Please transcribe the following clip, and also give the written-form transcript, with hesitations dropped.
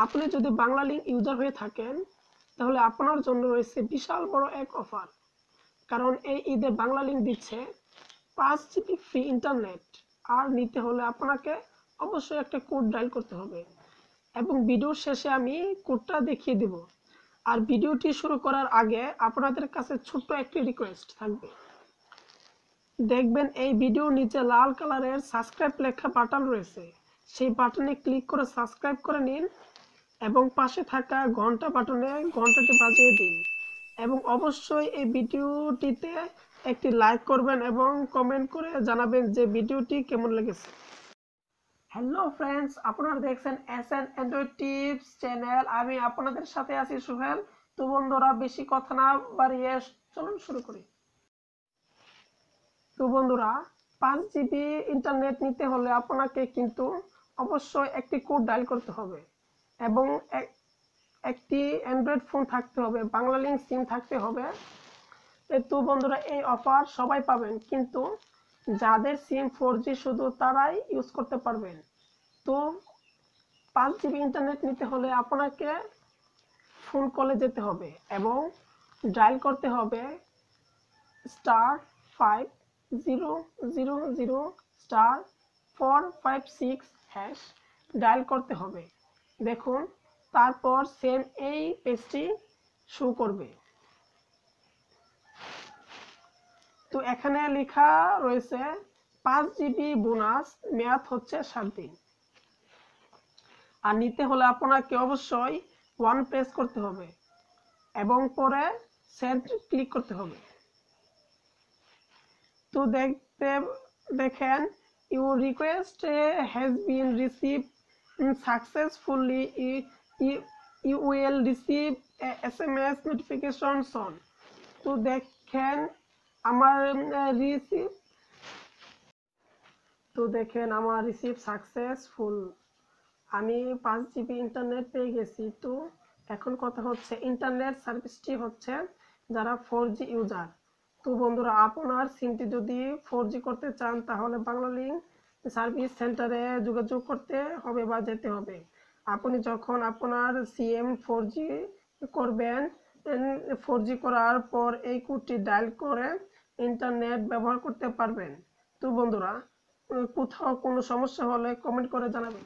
আপনি যদি Bangla link user হয়ে থাকেন তাহলে আপনার জন্য রয়েছে বিশাল বড় এক অফার। কারণ এই ঈদে বাংলা লিংক দিচ্ছে 5 জিবি ফ্রি ইন্টারনেট। আর নিতে হলে আপনাকে অবশ্যই একটা কোড ডায়াল করতে হবে এবং ভিডিওর শেষে আমি কোডটা দেখিয়ে দেব। আর ভিডিওটি শুরু করার আগে আপনাদের কাছে ছোট্ট একটি রিকোয়েস্ট থাকবে। দেখবেন এই ভিডিওর নিচে লাল কালারের সাবস্ক্রাইব লেখা বাটন রয়েছে, সেই বাটনে ক্লিক করে সাবস্ক্রাইব করে নিন এবং পাশে থাকা ঘন্টা বাটনে ঘন্টাটি বাজিয়ে দিন এবং অবশ্যই এই ভিডিওটিতে একটি লাইক করবেন এবং কমেন্ট করে জানাবেন যে ভিডিওটি কেমন লেগেছে। হ্যালো ফ্রেন্ডস, আপনারা দেখছেন এসএন অ্যান্ড্রয়েড টিপস চ্যানেল। আমি আপনাদের সাথে আছি সোহেল। তো বন্ধুরা, বেশি কথা না বাড়িয়ে চলুন শুরু করি। তো বন্ধুরা, 5 জিবি ইন্টারনেট নিতে হলে আপনাকে কিন্তু অবশ্যই একটি কোড ডায়াল করতে হবে এবং একটি অ্যান্ড্রয়েড ফোন থাকতে হবে, বাংলা লিংক সিম থাকতে হবে। তো বন্ধুরা, এই অফার সবাই পাবেন, কিন্তু যাদের সিম 4G শুধু তারাই ইউজ করতে পারবেন। তো 5 জিবি ইন্টারনেট নিতে হলে আপনাকে ফোন কলে যেতে হবে এবং ডায়াল করতে হবে *5000*456# ডায়াল করতে হবে। দেখুন, তারপর সেম এই পেজটি শো করবে। তো এখানে লেখা রয়েছে 5 জিবি বোনাস, মেয়াদ হচ্ছে 7 দিন। আর নিতে হলে আপনাকে অবশ্যই 1 প্রেস করতে হবে এবং পরে সেন্ড ক্লিক করতে হবে। তো দেখেন, your request has been received successfully, you will receive SMS notification soon. তো দেখেন আমার রিসিভ সাকসেসফুল। আমি 5 জিবি ইন্টারনেট পেয়ে গেছি। তো এখন কথা হচ্ছে, ইন্টারনেট সার্ভিসটি হচ্ছে যারা 4G ইউজার। তো বন্ধুরা, আপনার সিমটি যদি 4G করতে চান তাহলে বাংলা লিংক সার্ভিস সেন্টারে যোগাযোগ করতে হবে বা যেতে হবে। আপনি যখন আপনার সিম 4G করবেন, 4G করার পর এই কোডটি ডায়াল করে ইন্টারনেট ব্যবহার করতে পারবেন। তো বন্ধুরা, কোথাও কোনো সমস্যা হলে কমেন্ট করে জানাবেন।